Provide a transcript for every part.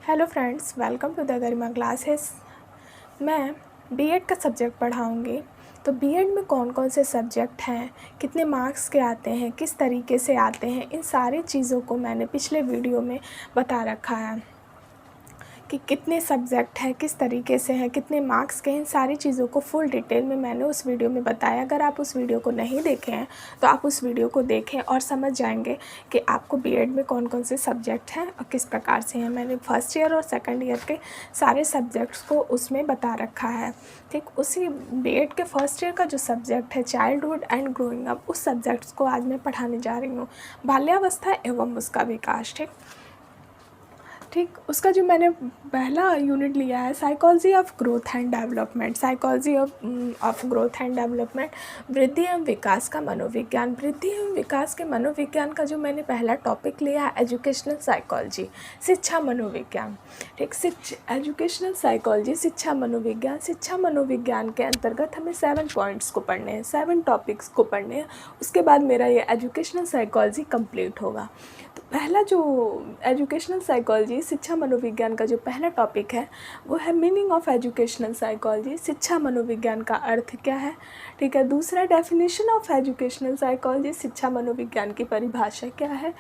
Hello friends, welcome to the Garima classes. मैं BEd का subject पढ़ाऊंगी। तो बीएड में कौन कौन से सब्जेक्ट हैं, कितने मार्क्स के आते हैं, किस तरीके से आते हैं, इन सारी चीज़ों को मैंने पिछले वीडियो में बता रखा है कि कितने सब्जेक्ट हैं, किस तरीके से हैं, कितने मार्क्स के हैं। इन सारी चीज़ों को फुल डिटेल में मैंने उस वीडियो में बताया। अगर आप उस वीडियो को नहीं देखे हैं तो आप उस वीडियो को देखें और समझ जाएंगे कि आपको बीएड में कौन कौन से सब्जेक्ट हैं और किस प्रकार से हैं। मैंने फर्स्ट ईयर और सेकंड ईयर के सारे सब्जेक्ट्स को उसमें बता रखा है। ठीक, उसी बीएड के फर्स्ट ईयर का जो सब्जेक्ट है चाइल्डहुड एंड ग्रोइंग अप, उस सब्जेक्ट्स को आज मैं पढ़ाने जा रही हूँ, बाल्यावस्था एवं उसका विकास। ठीक, उसका जो मैंने पहला यूनिट लिया है psychology of growth and development. Psychology of growth and development, वृद्धि एवं विकास का मनोविज्ञान। वृद्धि एवं विकास के मनोविज्ञान का जो मैंने पहला टॉपिक लिया है एजुकेशनल साइकोलॉजी, शिक्षा मनोविज्ञान। ठीक, एजुकेशनल साइकोलॉजी, शिक्षा मनोविज्ञान। शिक्षा मनोविज्ञान के अंतर्गत हमें 7 पॉइंट्स को पढ़ने हैं, 7 टॉपिक्स को पढ़ने हैं। उसके बाद मेरा ये एजुकेशनल साइकोलॉजी कंप्लीट होगा। तो पहला जो एजुकेशनल साइकोलॉजी, शिक्षा मनोविज्ञान का जो पहला टॉपिक है वो है मीनिंग ऑफ एजुकेशनल साइकोलॉजी। शिक्षा मनोविज्ञान का अर्थ क्या है। ठीक है, दूसरा डेफिनेशन ऑफ एजुकेशनल साइकोलॉजी, शिक्षा मनोविज्ञान की परिभाषा क्या है।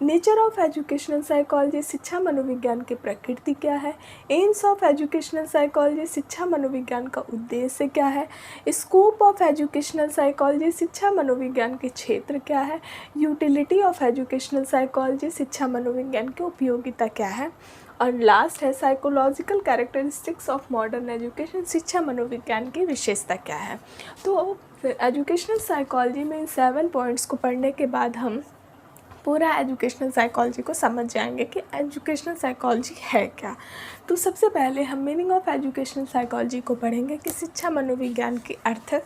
नेचर ऑफ एजुकेशनल साइकोलॉजी, शिक्षा मनोविज्ञान की प्रकृति क्या है। एम्स ऑफ एजुकेशनल साइकोलॉजी, शिक्षा मनोविज्ञान का उद्देश्य क्या है। स्कोप ऑफ एजुकेशनल साइकोलॉजी, शिक्षा मनोविज्ञान के क्षेत्र क्या है। यूटिलिटी ऑफ एजुकेशनल साइकोलॉजी, शिक्षा मनोविज्ञान की उपयोगिता क्या है। और लास्ट है psychological characteristics of modern education, शिक्षा मनोविज्ञान की विशेषता क्या है। तो एजुकेशनल साइकोलॉजी में इन 7 पॉइंट्स को पढ़ने के बाद हम पूरा एजुकेशनल साइकोलॉजी को समझ जाएंगे कि एजुकेशनल साइकोलॉजी है क्या। तो सबसे पहले हम मीनिंग ऑफ एजुकेशनल साइकोलॉजी को पढ़ेंगे कि शिक्षा मनोविज्ञान के अर्थ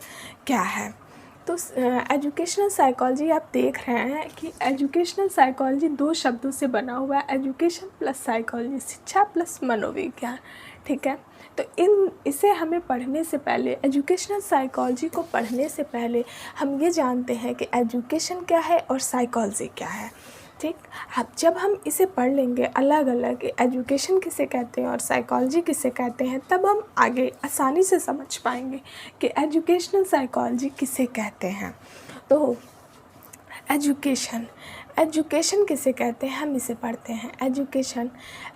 क्या है। तो एजुकेशनल साइकोलॉजी आप देख रहे हैं कि एजुकेशनल साइकोलॉजी 2 शब्दों से बना हुआ है, एजुकेशन प्लस साइकोलॉजी, शिक्षा प्लस मनोविज्ञान। ठीक है, तो इसे हमें पढ़ने से पहले, एजुकेशनल साइकोलॉजी को पढ़ने से पहले हम ये जानते हैं कि एजुकेशन क्या है और साइकोलॉजी क्या है। ठीक, अब जब हम इसे पढ़ लेंगे अलग अलग, एजुकेशन किसे कहते हैं और साइकोलॉजी किसे कहते हैं, तब हम आगे आसानी से समझ पाएंगे कि एजुकेशनल साइकोलॉजी किसे कहते हैं। तो एजुकेशन किसे कहते हैं, हम इसे पढ़ते हैं।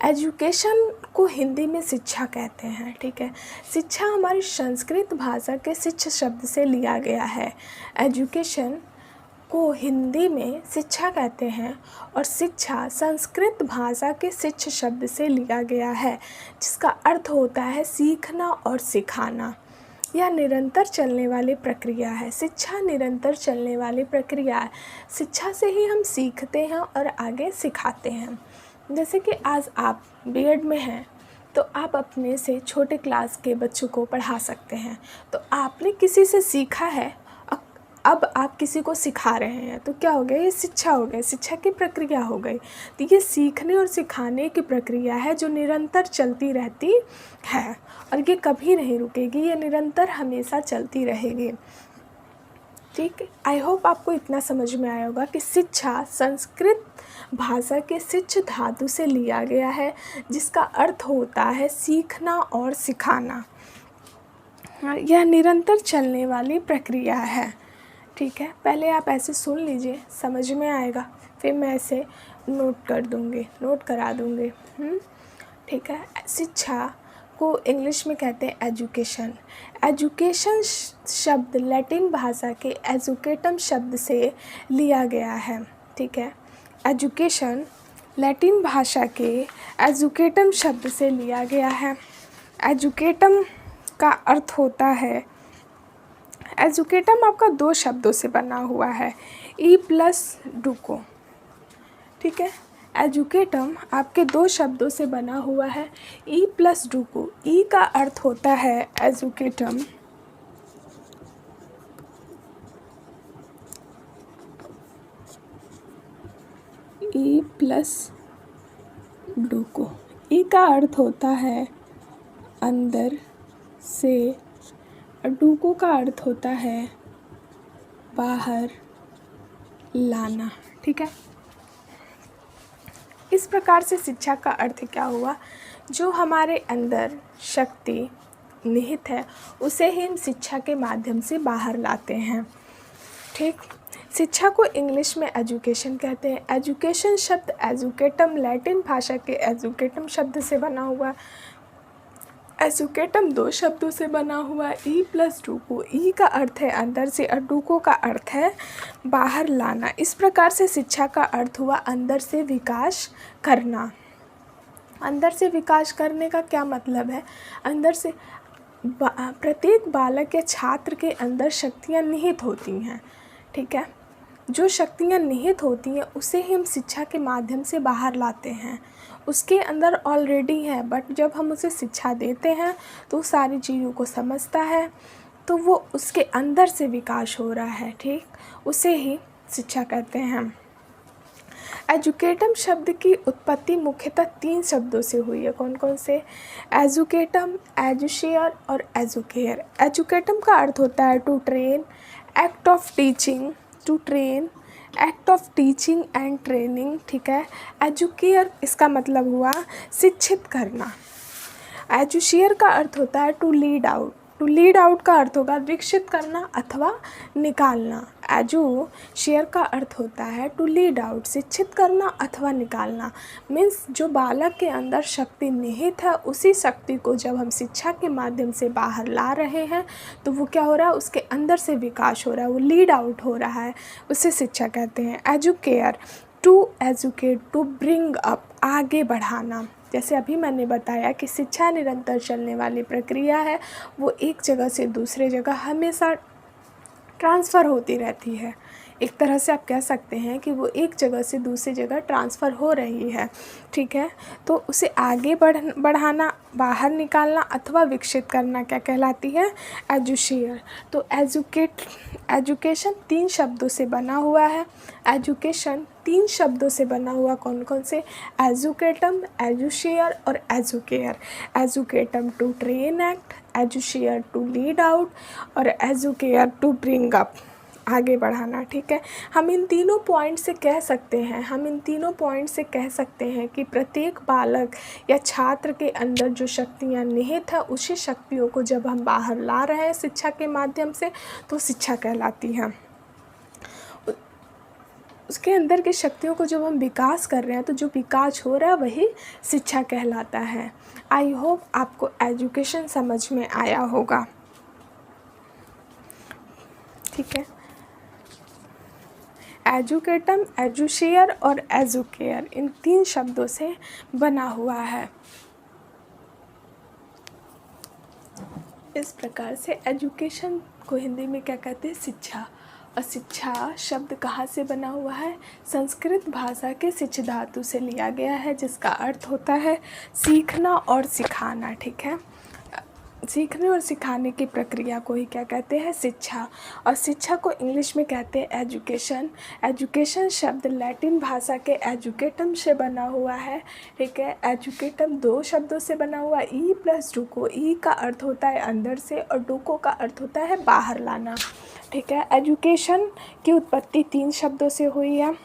एजुकेशन को हिंदी में शिक्षा कहते हैं। ठीक है, शिक्षा हमारी संस्कृत भाषा के शिक्ष शब्द से लिया गया है। एजुकेशन को हिंदी में शिक्षा कहते हैं और शिक्षा संस्कृत भाषा के शिक्ष शब्द से लिया गया है, जिसका अर्थ होता है सीखना और सिखाना। यह निरंतर चलने वाली प्रक्रिया है। शिक्षा निरंतर चलने वाली प्रक्रिया है। शिक्षा से ही हम सीखते हैं और आगे सिखाते हैं। जैसे कि आज आप बीएड में हैं तो आप अपने से छोटे क्लास के बच्चों को पढ़ा सकते हैं। तो आपने किसी से सीखा है, अब आप किसी को सिखा रहे हैं, तो क्या हो गया, ये शिक्षा हो गई, शिक्षा की प्रक्रिया हो गई। तो ये सीखने और सिखाने की प्रक्रिया है जो निरंतर चलती रहती है और ये कभी नहीं रुकेगी, ये निरंतर हमेशा चलती रहेगी। ठीक, आई होप आपको इतना समझ में आया होगा कि शिक्षा संस्कृत भाषा के शिक्ष धातु से लिया गया है, जिसका अर्थ होता है सीखना और सिखाना। यह निरंतर चलने वाली प्रक्रिया है। ठीक है, पहले आप ऐसे सुन लीजिए, समझ में आएगा, फिर मैं ऐसे नोट करा दूँगी। ठीक है, शिक्षा को इंग्लिश में कहते हैं एजुकेशन। एजुकेशन शब्द लैटिन भाषा के एजुकेटम शब्द से लिया गया है। ठीक है, एजुकेशन लैटिन भाषा के एजुकेटम शब्द से लिया गया है। एजुकेटम का अर्थ होता है, एजुकेटम आपका 2 शब्दों से बना हुआ है, ई प्लस डुको। ठीक है, एजुकेटम आपके 2 शब्दों से बना हुआ है, ई प्लस डुको। ई का अर्थ होता है एजुकेटम, ई प्लस डुको। ई का अर्थ होता है अंदर से, डुको का अर्थ होता है बाहर लाना। ठीक है, इस प्रकार से शिक्षा का अर्थ क्या हुआ, जो हमारे अंदर शक्ति निहित है उसे ही हम शिक्षा के माध्यम से बाहर लाते हैं। ठीक, शिक्षा को इंग्लिश में एजुकेशन कहते हैं। एजुकेशन शब्द एजुकेटम लैटिन भाषा के एजुकेटम शब्द से बना हुआ। एजुकेटम 2 शब्दों से बना हुआ। ई प्लस डूको, ई का अर्थ है अंदर से और डूको का अर्थ है बाहर लाना। इस प्रकार से शिक्षा का अर्थ हुआ अंदर से विकास करना। अंदर से विकास करने का क्या मतलब है, अंदर से प्रत्येक बालक या छात्र के अंदर शक्तियाँ निहित होती हैं। ठीक है, जो शक्तियाँ निहित होती हैं उसे ही हम शिक्षा के माध्यम से बाहर लाते हैं। उसके अंदर ऑलरेडी है, बट जब हम उसे शिक्षा देते हैं तो सारी चीज़ों को समझता है, तो वो उसके अंदर से विकास हो रहा है। ठीक, उसे ही शिक्षा कहते हैं। एजुकेटम शब्द की उत्पत्ति मुख्यतः 3 शब्दों से हुई है। कौन कौन से? एजुकेटम, एजुशियर और एजुकेयर। एजुकेटम का अर्थ होता है to train, act of teaching, to train, act of teaching and training. ठीक है, एजुकेयर इसका मतलब हुआ शिक्षित करना। एजुशियर का अर्थ होता है to lead out. To lead out का अर्थ होगा विकसित करना अथवा निकालना। एजुशियर का अर्थ होता है टू लीड आउट, शिक्षित करना अथवा निकालना। मीन्स जो बालक के अंदर शक्ति निहित है उसी शक्ति को जब हम शिक्षा के माध्यम से बाहर ला रहे हैं तो वो क्या हो रहा है, उसके अंदर से विकास हो रहा है, वो लीड आउट हो रहा है, उसे शिक्षा कहते हैं। एजुकेयर, to educate, to bring up, आगे बढ़ाना। जैसे अभी मैंने बताया कि शिक्षा निरंतर चलने वाली प्रक्रिया है, वो एक जगह से दूसरे जगह हमेशा ट्रांसफ़र होती रहती है। एक तरह से आप कह सकते हैं कि वो एक जगह से दूसरी जगह ट्रांसफ़र हो रही है। ठीक है, तो उसे आगे बढ़ाना, बाहर निकालना अथवा विकसित करना क्या कहलाती है? एजुशियर। तो एजुकेशन 3 शब्दों से बना हुआ है। एजुकेशन 3 शब्दों से बना हुआ कौन कौन से? एजुकेटम, एजुशियर और educare. Educatum to train act, educere to lead out और एजुकेयर टू ब्रिंग अप, आगे बढ़ाना। ठीक है, हम इन तीनों पॉइंट से कह सकते हैं कि प्रत्येक बालक या छात्र के अंदर जो शक्तियाँ निहित है उसी शक्तियों को जब हम बाहर ला रहे हैं शिक्षा के माध्यम से तो शिक्षा कहलाती है। उसके अंदर की शक्तियों को जब हम विकास कर रहे हैं तो जो विकास हो रहा है वही शिक्षा कहलाता है। आई होप आपको एजुकेशन समझ में आया होगा। ठीक है, एजुकेटम, एजुशियर और एजुकेयर इन 3 शब्दों से बना हुआ है। इस प्रकार से एजुकेशन को हिंदी में क्या कहते हैं? शिक्षा। और शिक्षा शब्द कहाँ से बना हुआ है? संस्कृत भाषा के शिच धातु से लिया गया है, जिसका अर्थ होता है सीखना और सिखाना। ठीक है, सीखने और सिखाने की प्रक्रिया को ही क्या कहते हैं? शिक्षा। और शिक्षा को इंग्लिश में कहते हैं एजुकेशन। एजुकेशन शब्द लैटिन भाषा के एजुकेटम से बना हुआ है। ठीक है, एजुकेटम 2 शब्दों से बना हुआ। ई प्लस डूको, ई का अर्थ होता है अंदर से और डूको का अर्थ होता है बाहर लाना। ठीक है, एजुकेशन की उत्पत्ति 3 शब्दों से हुई है।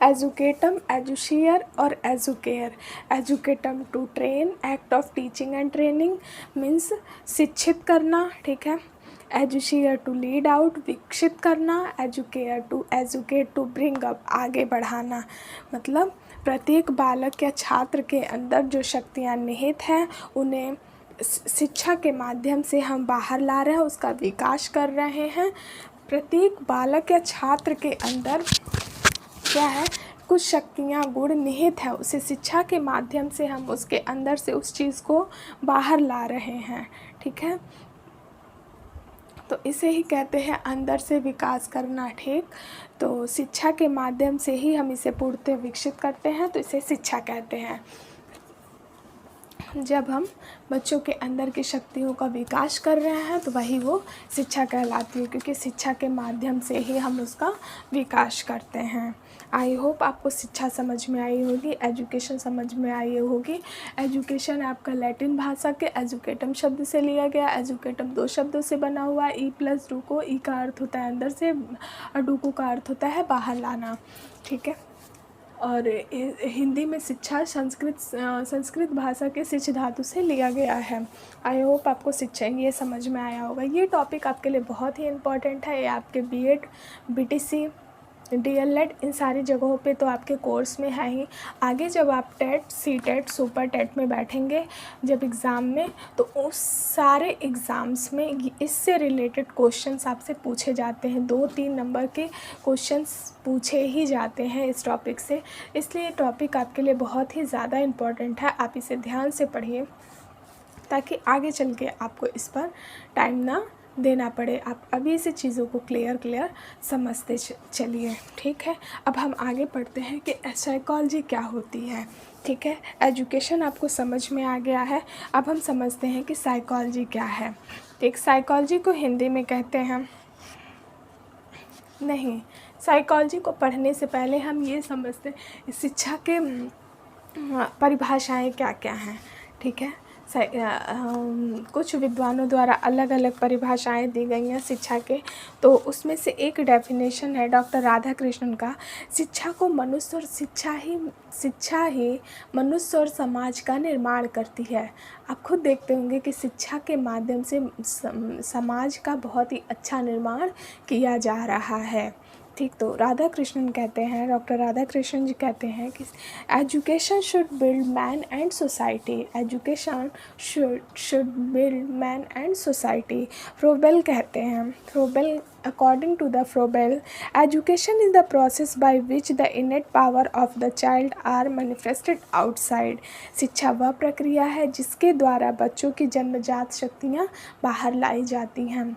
एजुकेटम, एजुशियर और educare. Educatum to train, act of teaching and training means शिक्षित करना। ठीक है, एजुशियर टू लीड आउट, विकसित करना। एजुकेयर to educate, to bring up, आगे बढ़ाना। मतलब प्रत्येक बालक या छात्र के अंदर जो शक्तियाँ निहित हैं उन्हें शिक्षा के माध्यम से हम बाहर ला रहे हैं, उसका विकास कर रहे हैं। प्रत्येक बालक या छात्र के अंदर क्या है? कुछ शक्तियाँ, गुण निहित है, उसे शिक्षा के माध्यम से हम उसके अंदर से उस चीज़ को बाहर ला रहे हैं। ठीक है, तो इसे ही कहते हैं अंदर से विकास करना। ठीक, तो शिक्षा के माध्यम से ही हम इसे पूर्णतः विकसित करते हैं, तो इसे शिक्षा कहते हैं। जब हम बच्चों के अंदर की शक्तियों का विकास कर रहे हैं तो वही वो शिक्षा कहलाती है, क्योंकि शिक्षा के माध्यम से ही हम उसका विकास करते हैं। आई होप आपको शिक्षा समझ में आई होगी, एजुकेशन समझ में आई होगी। एजुकेशन आपका लैटिन भाषा के एजुकेटम शब्द से लिया गया। एजुकेटम 2 शब्दों से बना हुआ। ई प्लस डूको, ई का अर्थ होता है अंदर से और डूको का अर्थ होता है बाहर लाना। ठीक है, और हिंदी में शिक्षा संस्कृत भाषा के शिक्ष धातु से लिया गया है। आई होप आपको शिक्षा ये समझ में आया होगा। ये टॉपिक आपके लिए बहुत ही इम्पोर्टेंट है। ये आपके बीएड, बीटीसी, डीएलएड इन सारी जगहों पे तो आपके कोर्स में है ही। आगे जब आप टेट, सीटेट, सुपर टेट में बैठेंगे जब एग्ज़ाम में, तो उस सारे एग्ज़ाम्स में इससे रिलेटेड क्वेश्चंस आपसे पूछे जाते हैं। 2-3 नंबर के क्वेश्चंस पूछे ही जाते हैं इस टॉपिक से। इसलिए टॉपिक आपके लिए बहुत ही ज़्यादा इम्पोर्टेंट है। आप इसे ध्यान से पढ़िए ताकि आगे चल के आपको इस पर टाइम ना देना पड़े। आप अभी से चीज़ों को क्लियर समझते चलिए, ठीक है। अब हम आगे पढ़ते हैं कि साइकोलॉजी क्या होती है, ठीक है। एजुकेशन आपको समझ में आ गया है। अब हम समझते हैं कि साइकोलॉजी क्या है। एक साइकोलॉजी को हिंदी में कहते हैं, नहीं, साइकोलॉजी को पढ़ने से पहले हम ये समझते हैं शिक्षा के परिभाषाएं क्या क्या हैं, ठीक है। कुछ विद्वानों द्वारा अलग अलग परिभाषाएं दी गई हैं शिक्षा के। तो उसमें से एक डेफिनेशन है डॉक्टर राधाकृष्णन का, शिक्षा को मनुष्य और शिक्षा ही मनुष्य और समाज का निर्माण करती है। आप खुद देखते होंगे कि शिक्षा के माध्यम से समाज का बहुत ही अच्छा निर्माण किया जा रहा है, ठीक। तो राधाकृष्णन कहते हैं, डॉक्टर राधाकृष्णन जी कहते हैं कि education should build man and society, education should build man and society. Froebel कहते हैं, Froebel according to the Froebel, education is the process by which the innate power of the child are manifested outside. शिक्षा वह प्रक्रिया है जिसके द्वारा बच्चों की जन्मजात शक्तियाँ बाहर लाई जाती हैं।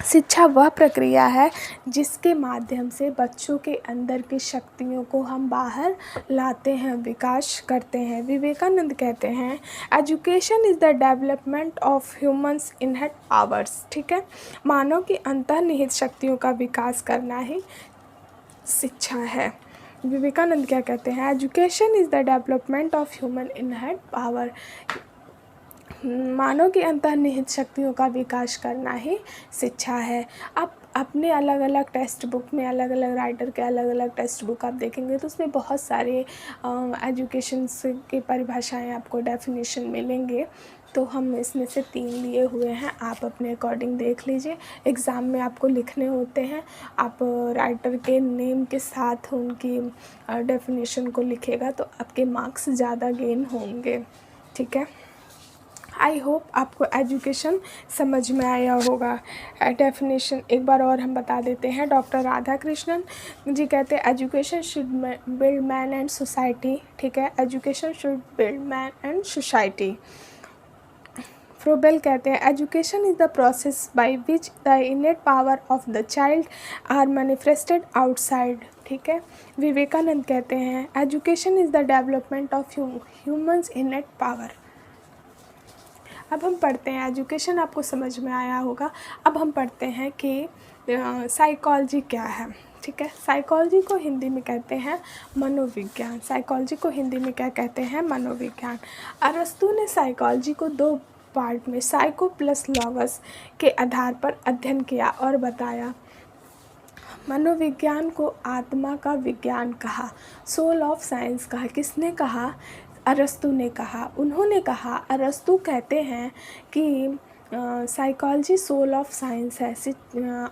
शिक्षा वह प्रक्रिया है जिसके माध्यम से बच्चों के अंदर की शक्तियों को हम बाहर लाते हैं, विकास करते हैं। विवेकानंद कहते हैं, education is the development of humans inherent powers, ठीक है। मानव की अंतर्निहित शक्तियों का विकास करना ही शिक्षा है। विवेकानंद क्या कहते हैं, education is the development of human inherent power, मानव की अंतर्निहित शक्तियों का विकास करना ही शिक्षा है। आप अपने अलग अलग टेक्स्ट बुक में अलग अलग राइटर के अलग अलग टेक्स्ट बुक आप देखेंगे तो उसमें बहुत सारे एजुकेशन की परिभाषाएं आपको डेफिनेशन मिलेंगे। तो हम इसमें से 3 लिए हुए हैं, आप अपने अकॉर्डिंग देख लीजिए। एग्ज़ाम में आपको लिखने होते हैं, आप राइटर के नेम के साथ उनकी डेफिनेशन को लिखेगा तो आपके मार्क्स ज़्यादा गेन होंगे, ठीक है। आई होप आपको एजुकेशन समझ में आया होगा। डेफिनेशन एक बार और हम बता देते हैं। डॉक्टर राधाकृष्णन जी कहते हैं education should build man and society, ठीक है। Education should build man and society. Froebel कहते हैं education is the process by which the innate power of the child are manifested outside, ठीक है। विवेकानंद कहते हैं education is the development of humans innate power. अब हम पढ़ते हैं, एजुकेशन आपको समझ में आया होगा। अब हम पढ़ते हैं कि साइकोलॉजी क्या है, ठीक है। साइकोलॉजी को हिंदी में कहते हैं मनोविज्ञान। साइकोलॉजी को हिंदी में क्या कहते हैं, मनोविज्ञान। अरस्तु ने साइकोलॉजी को 2 पार्ट में साइको प्लस लॉगस के आधार पर अध्ययन किया और बताया। मनोविज्ञान को आत्मा का विज्ञान कहा, सोल ऑफ साइंस कहा। किसने कहा, अरस्तु ने कहा। उन्होंने कहा, अरस्तु कहते हैं कि साइकोलॉजी सोल ऑफ साइंस है,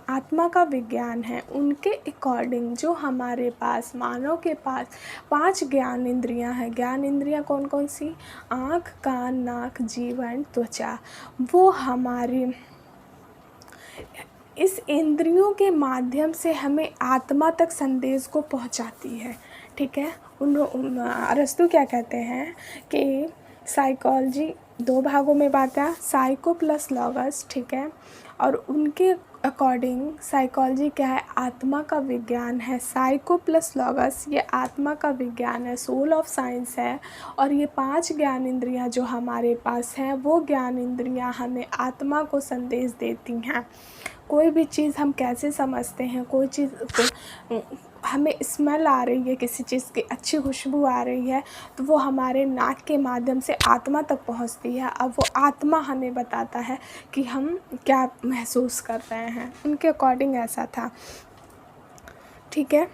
आत्मा का विज्ञान है। उनके अकॉर्डिंग जो हमारे पास, मानव के पास 5 ज्ञान इंद्रियां हैं। ज्ञान इंद्रियां कौन कौन सी, आँख, कान, नाक, जीभ एंड त्वचा। वो हमारी इस इंद्रियों के माध्यम से हमें आत्मा तक संदेश को पहुंचाती है, ठीक है। अरस्तु क्या कहते हैं कि साइकोलॉजी 2 भागों में बांटा, साइको प्लस लॉगस, ठीक है। और उनके अकॉर्डिंग साइकोलॉजी क्या है, आत्मा का विज्ञान है। साइको प्लस लॉगस ये आत्मा का विज्ञान है, सोल ऑफ साइंस है। और ये 5 ज्ञान इंद्रियां जो हमारे पास हैं वो ज्ञान इंद्रियां हमें आत्मा को संदेश देती हैं। कोई भी चीज़ हम कैसे समझते हैं, कोई चीज़ हमें स्मेल आ रही है, किसी चीज़ की अच्छी खुशबू आ रही है तो वो हमारे नाक के माध्यम से आत्मा तक पहुंचती है। अब वो आत्मा हमें बताता है कि हम क्या महसूस कर रहे हैं। उनके अकॉर्डिंग ऐसा था, ठीक है।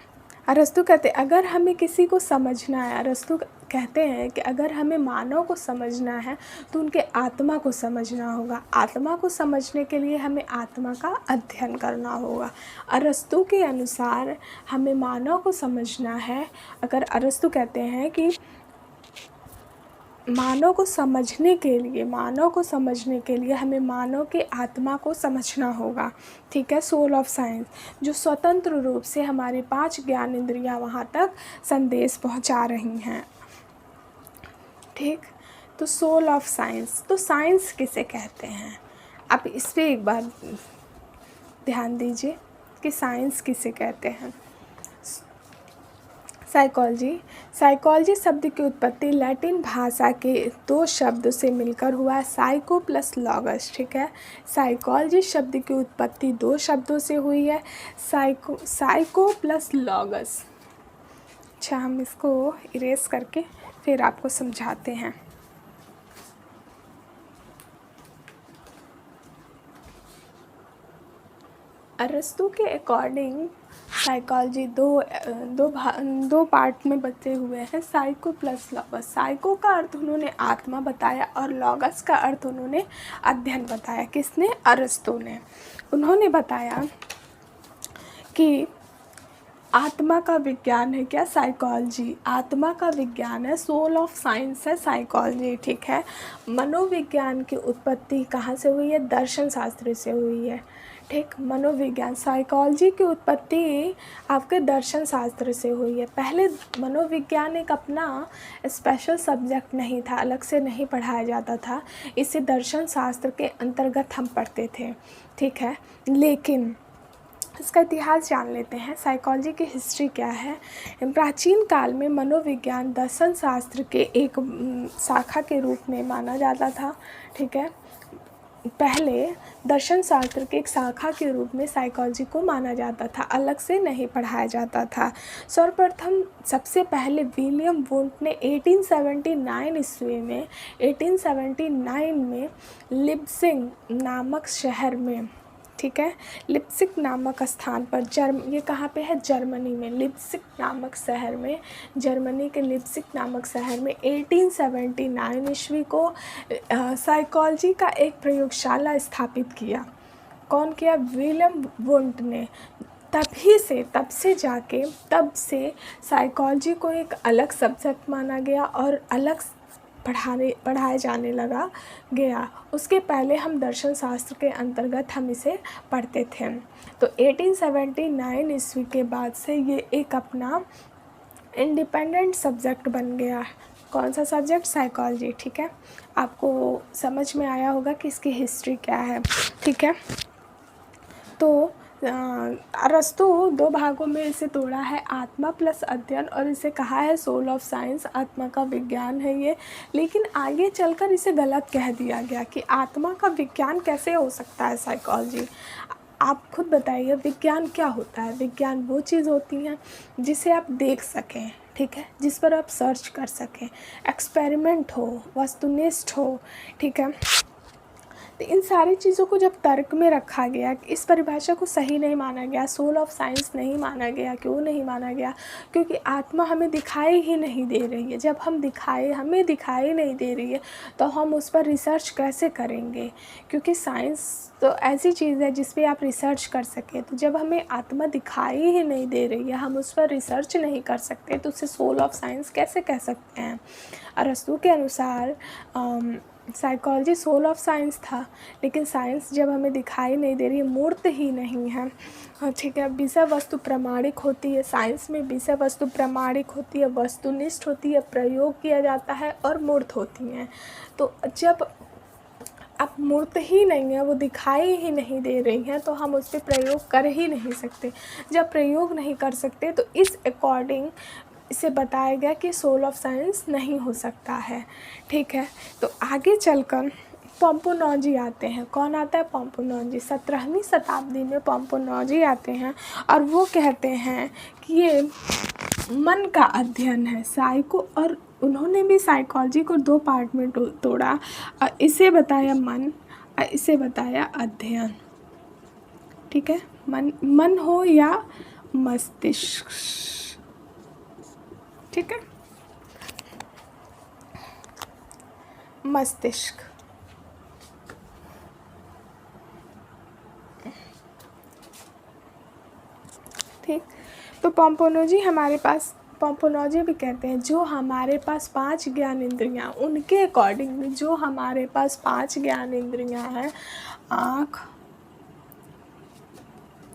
अरस्तु कहते हैं अगर हमें किसी को समझना है, अरस्तु कहते हैं कि अगर हमें मानव को समझना है तो उनके आत्मा को समझना होगा। आत्मा को समझने के लिए हमें आत्मा का अध्ययन करना होगा। अरस्तु के अनुसार हमें मानव को समझना है। अगर अरस्तु कहते हैं कि मानव को समझने के लिए हमें मानव के आत्मा को समझना होगा। ठीक है, सोल ऑफ साइंस, जो स्वतंत्र रूप से हमारे 5 ज्ञान इंद्रियां वहाँ तक संदेश पहुँचा रही हैं। ठीक, तो सोल ऑफ साइंस, तो साइंस किसे कहते हैं? आप इस पर एक बार ध्यान दीजिए कि साइंस किसे कहते हैं। साइकोलॉजी शब्द की उत्पत्ति लैटिन भाषा के 2 शब्द से मिलकर हुआ है, साइको प्लस लॉगस। ठीक है, साइकोलॉजी शब्द की उत्पत्ति 2 शब्दों से हुई है, साइको प्लस लॉगस। अच्छा, हम इसको इरेज करके फिर आपको समझाते हैं। अरस्तु के अकॉर्डिंग साइकोलॉजी दो पार्ट में बचे हुए हैं, साइको प्लस लॉगस। साइको का अर्थ उन्होंने आत्मा बताया और लॉगस का अर्थ उन्होंने अध्ययन बताया। किसने? अरस्तु ने। उन्होंने बताया कि आत्मा का विज्ञान है क्या? साइकोलॉजी आत्मा का विज्ञान है, सोल ऑफ साइंस है साइकोलॉजी। ठीक है, मनोविज्ञान की उत्पत्ति कहाँ से हुई है? दर्शन शास्त्र से हुई है। ठीक, मनोविज्ञान, साइकोलॉजी की उत्पत्ति आपके दर्शन शास्त्र से हुई है। पहले मनोविज्ञान एक अपना स्पेशल सब्जेक्ट नहीं था, अलग से नहीं पढ़ाया जाता था, इसे दर्शन शास्त्र के अंतर्गत हम पढ़ते थे। ठीक है, लेकिन इसका इतिहास जान लेते हैं। साइकोलॉजी की हिस्ट्री क्या है? प्राचीन काल में मनोविज्ञान दर्शन शास्त्र के एक शाखा के रूप में माना जाता था। ठीक है, पहले दर्शन शास्त्र के एक शाखा के रूप में साइकोलॉजी को माना जाता था, अलग से नहीं पढ़ाया जाता था। सर्वप्रथम सबसे पहले विलियम वुंट ने 1879 में लिप्सिंग नामक शहर में, ठीक है, लिप्सिक नामक स्थान पर, ये कहाँ पे है? जर्मनी में, लिप्सिक नामक शहर में, जर्मनी के लिप्सिक नामक शहर में 1879 ईस्वी को साइकोलॉजी का एक प्रयोगशाला स्थापित किया। कौन किया? विलियम वुंट ने। तब से साइकोलॉजी को एक अलग सब्जेक्ट माना गया और अलग पढ़ाया जाने गया। उसके पहले हम दर्शन शास्त्र के अंतर्गत हम इसे पढ़ते थे। तो 1879 ईस्वी के बाद से ये एक अपना इंडिपेंडेंट सब्जेक्ट बन गया। कौन सा सब्जेक्ट? साइकोलॉजी। ठीक है, आपको समझ में आया होगा कि इसकी हिस्ट्री क्या है। ठीक है, तो अरस्तु 2 भागों में इसे तोड़ा है, आत्मा प्लस अध्ययन, और इसे कहा है सोल ऑफ साइंस, आत्मा का विज्ञान है ये। लेकिन आगे चलकर इसे गलत कह दिया गया कि आत्मा का विज्ञान कैसे हो सकता है साइकोलॉजी। आप खुद बताइए, विज्ञान क्या होता है? विज्ञान वो चीज़ होती है जिसे आप देख सकें, ठीक है, जिस पर आप सर्च कर सकें, एक्सपेरिमेंट हो, वस्तुनिष्ठ हो। ठीक है, तो इन सारी चीज़ों को जब तर्क में रखा गया, इस परिभाषा को सही नहीं माना गया, सोल ऑफ साइंस नहीं माना गया। क्यों नहीं माना गया? क्योंकि आत्मा हमें दिखाई ही नहीं दे रही है। जब हमें दिखाई नहीं दे रही है तो हम उस पर रिसर्च कैसे करेंगे? क्योंकि साइंस तो ऐसी चीज़ है जिस पे आप रिसर्च कर सकें। तो जब हमें आत्मा दिखाई ही नहीं दे रही है, हम उस पर रिसर्च नहीं कर सकते, तो उसे सोल ऑफ साइंस कैसे कह सकते हैं? अरस्तु के अनुसार साइकोलॉजी सोल ऑफ साइंस था, लेकिन साइंस जब हमें दिखाई नहीं दे रही है, मूर्त ही नहीं है। ठीक है, विषय वस्तु प्रमाणिक होती है, साइंस में विषय वस्तु प्रमाणिक होती है, वस्तुनिष्ठ होती है, प्रयोग किया जाता है, और मूर्त होती हैं। तो जब अब मूर्त ही नहीं है, वो दिखाई ही नहीं दे रही हैं, तो हम उस पर प्रयोग कर ही नहीं सकते। जब प्रयोग नहीं कर सकते तो इस अकॉर्डिंग इसे बताया गया कि सोल ऑफ साइंस नहीं हो सकता है। ठीक है, तो आगे चलकर पोम्पोनॉजी आते हैं। कौन आता है? पोम्पोनॉजी। 17वीं शताब्दी में पोम्पोनॉजी आते हैं और वो कहते हैं कि ये मन का अध्ययन है, साइको, और उन्होंने भी साइकोलॉजी को 2 पार्ट में तोड़ा, और इसे बताया मन और इसे बताया अध्ययन। ठीक है, मन हो या मस्तिष्क, ठीक है। मस्तिष्क, ठीक। तो पोम्पोलॉजी हमारे पास, पोम्पोलॉजी भी कहते हैं जो हमारे पास 5 ज्ञान इंद्रियाँ, उनके अकॉर्डिंगली जो हमारे पास 5 ज्ञान इंद्रियाँ हैं, आँख,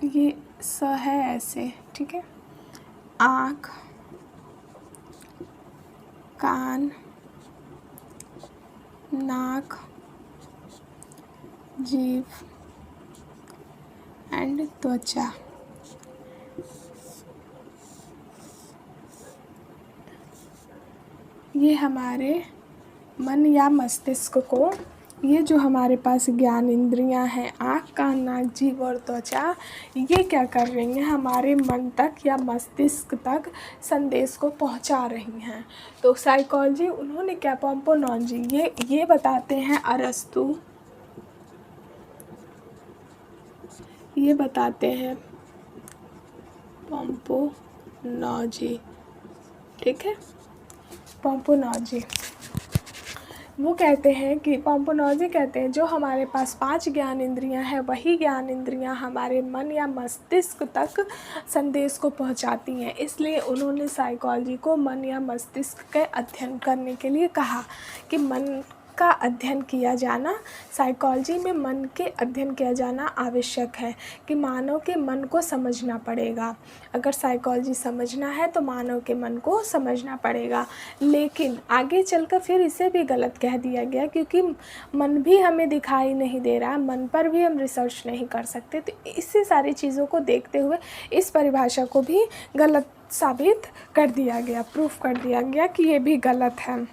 ये स है ऐसे, ठीक है, आँख, कान, नाक, जीभ एंड त्वचा, ये हमारे मन या मस्तिष्क को, ये जो हमारे पास ज्ञान इंद्रियां हैं, आँख, कान, नाक, जीभ और त्वचा, ये क्या कर रही हैं, हमारे मन तक या मस्तिष्क तक संदेश को पहुंचा रही हैं। तो साइकोलॉजी, उन्होंने क्या, पोम्पोलॉजी, ये बताते हैं अरस्तु, ये बताते हैं पोम्पोलॉजी, ठीक है, पोम्पोलॉजी। वो कहते हैं कि पोम्पोलॉजी कहते हैं जो हमारे पास 5 ज्ञान इंद्रियां हैं, वही ज्ञान इंद्रियां हमारे मन या मस्तिष्क तक संदेश को पहुंचाती हैं। इसलिए उन्होंने साइकोलॉजी को मन या मस्तिष्क के अध्ययन करने के लिए कहा कि मन का अध्ययन किया जाना, साइकोलॉजी में मन के अध्ययन किया जाना आवश्यक है, कि मानव के मन को समझना पड़ेगा। अगर साइकोलॉजी समझना है तो मानव के मन को समझना पड़ेगा। लेकिन आगे चलकर फिर इसे भी गलत कह दिया गया, क्योंकि मन भी हमें दिखाई नहीं दे रहा है, मन पर भी हम रिसर्च नहीं कर सकते। तो इससे सारी चीज़ों को देखते हुए इस परिभाषा को भी गलत साबित कर दिया गया, प्रूफ कर दिया गया कि ये भी गलत है।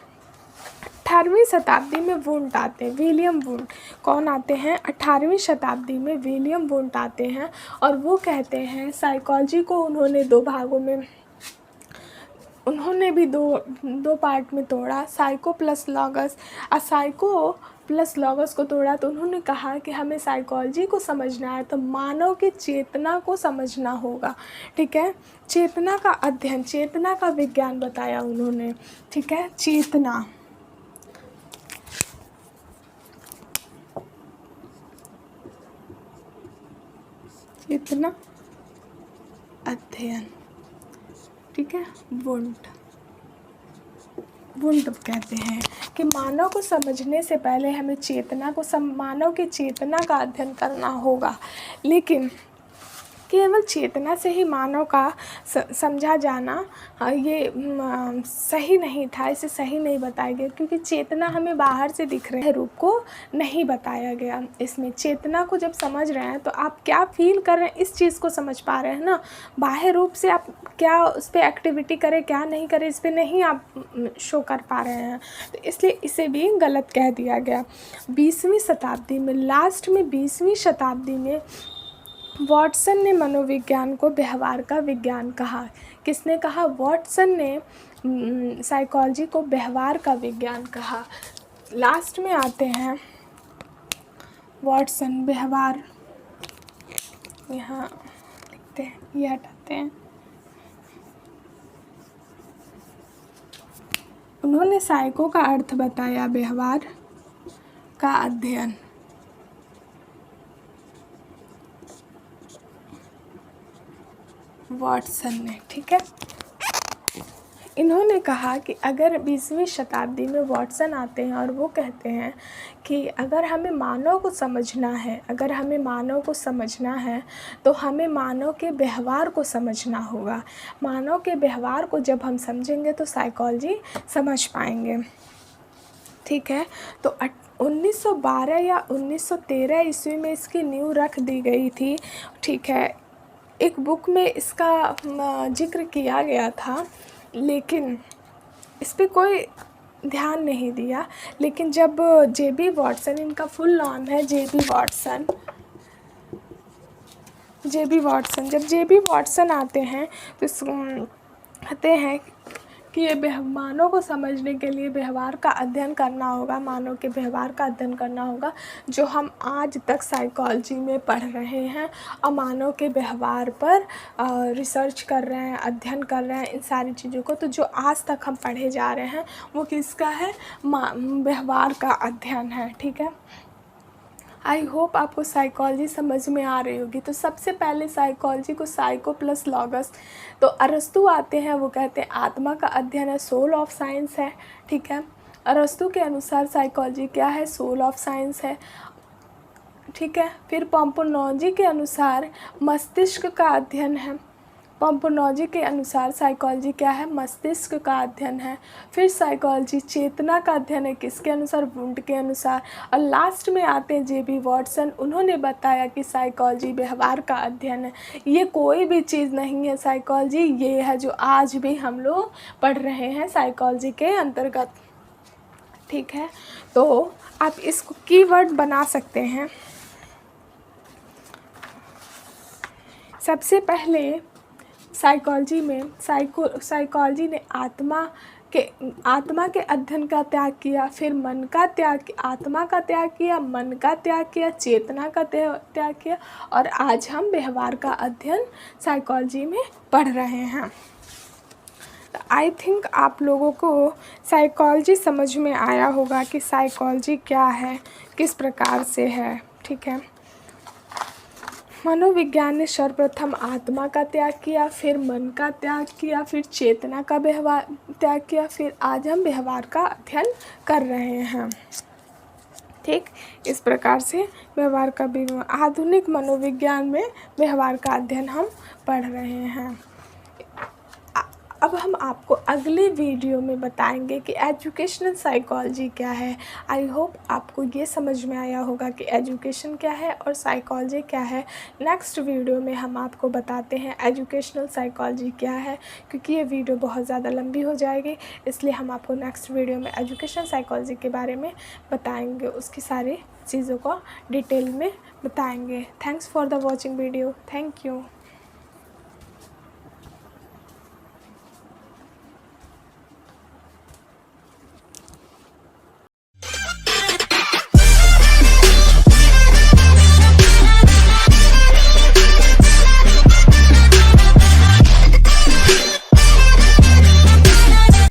18वीं शताब्दी में वुंट आते हैं, विलियम वुंट। कौन आते हैं? 18वीं शताब्दी में विलियम वुंट आते हैं, और वो कहते हैं साइकोलॉजी को उन्होंने 2 भागों में, उन्होंने भी दो पार्ट में तोड़ा, psycho plus logos. Psycho plus logos को तोड़ा तो उन्होंने कहा कि हमें साइकोलॉजी को समझना है तो मानव की चेतना को समझना होगा, ठीक है, चेतना का अध्ययन, चेतना का विज्ञान बताया उन्होंने, ठीक है, चेतना, चेतना अध्ययन, ठीक है, वुंट कहते हैं कि मानव को समझने से पहले हमें चेतना को मानव की चेतना का अध्ययन करना होगा। लेकिन केवल चेतना से ही मानव का समझा जाना ये सही नहीं था, इसे सही नहीं बताया गया, क्योंकि चेतना हमें बाहर से दिख रहे रूप को नहीं बताया गया। इसमें चेतना को जब समझ रहे हैं तो आप क्या फील कर रहे हैं इस चीज़ को समझ पा रहे हैं ना, बाह्य रूप से आप क्या उस पर एक्टिविटी करें क्या नहीं करें इस पर नहीं आप शो कर पा रहे हैं, तो इसलिए इसे भी गलत कह दिया गया। 20वीं शताब्दी में, लास्ट में 20वीं शताब्दी में वॉटसन ने मनोविज्ञान को व्यवहार का विज्ञान कहा। किसने कहा? वॉटसन ने साइकोलॉजी को व्यवहार का विज्ञान कहा। लास्ट में आते हैं वॉटसन, व्यवहार, यहाँ लिखते हैं, ये हटाते हैं। उन्होंने साइको का अर्थ बताया व्यवहार का अध्ययन। वॉटसन ने, ठीक है, इन्होंने कहा कि अगर 20वीं शताब्दी में वॉटसन आते हैं और वो कहते हैं कि अगर हमें मानव को समझना है, अगर हमें मानव को समझना है तो हमें मानव के व्यवहार को समझना होगा। मानव के व्यवहार को जब हम समझेंगे तो साइकोलॉजी समझ पाएंगे, ठीक है। तो 1912 या 1913 ईस्वी में इसकी नींव रख दी गई थी, ठीक है। एक बुक में इसका जिक्र किया गया था, लेकिन इस पर कोई ध्यान नहीं दिया। लेकिन जब जे.बी. वॉटसन, इनका फुल नाम है जे.बी. वॉटसन, जब जे.बी. वॉटसन आते हैं तो कहते हैं कि ये मानव को समझने के लिए व्यवहार का अध्ययन करना होगा, मानव के व्यवहार का अध्ययन करना होगा, जो हम आज तक साइकोलॉजी में पढ़ रहे हैं और मानव के व्यवहार पर रिसर्च कर रहे हैं, अध्ययन कर रहे हैं इन सारी चीज़ों को। तो जो आज तक हम पढ़े जा रहे हैं वो किसका है? व्यवहार का अध्ययन है। ठीक है, आई होप आपको साइकोलॉजी समझ में आ रही होगी। तो सबसे पहले साइकोलॉजी को साइको प्लस लॉगस, तो अरस्तु आते हैं, वो कहते हैं आत्मा का अध्ययन है, सोल ऑफ साइंस है। ठीक है, अरस्तु के अनुसार साइकोलॉजी क्या है? सोल ऑफ साइंस है। ठीक है, फिर पोम्पोनोजी के अनुसार मस्तिष्क का अध्ययन है। पोम्पोनोजी के अनुसार साइकोलॉजी क्या है? मस्तिष्क का अध्ययन है। फिर साइकोलॉजी चेतना का अध्ययन है, किसके अनुसार? वुंट के अनुसार। और लास्ट में आते हैं जे बी वॉटसन, उन्होंने बताया कि साइकोलॉजी व्यवहार का अध्ययन है। ये कोई भी चीज़ नहीं है साइकोलॉजी, ये है जो आज भी हम लोग पढ़ रहे हैं साइकोलॉजी के अंतर्गत। ठीक है, तो आप इसको कीवर्ड बना सकते हैं। सबसे पहले साइकोलॉजी में साइकोलॉजी ने आत्मा के अध्ययन का त्याग किया, फिर मन का त्याग, आत्मा का त्याग किया, मन का त्याग किया, चेतना का त्याग किया, और आज हम व्यवहार का अध्ययन साइकोलॉजी में पढ़ रहे हैं। आई थिंक आप लोगों को साइकोलॉजी समझ में आया होगा कि साइकोलॉजी क्या है, किस प्रकार से है। ठीक है, मनोविज्ञान ने सर्वप्रथम आत्मा का त्याग किया, फिर मन का त्याग किया, फिर चेतना का व्यवहार त्याग किया, फिर आज हम व्यवहार का अध्ययन कर रहे हैं। ठीक, इस प्रकार से व्यवहार का आधुनिक मनोविज्ञान में व्यवहार का अध्ययन हम पढ़ रहे हैं। अब हम आपको अगले वीडियो में बताएंगे कि एजुकेशनल साइकोलॉजी क्या है। आई होप आपको ये समझ में आया होगा कि एजुकेशन क्या है और साइकोलॉजी क्या है। नेक्स्ट वीडियो में हम आपको बताते हैं एजुकेशनल साइकोलॉजी क्या है, क्योंकि ये वीडियो बहुत ज़्यादा लंबी हो जाएगी, इसलिए हम आपको नेक्स्ट वीडियो में एजुकेशनल साइकोलॉजी के बारे में बताएंगे, उसकी सारी चीज़ों को डिटेल में बताएंगे। Thanks for the watching video. Thank you.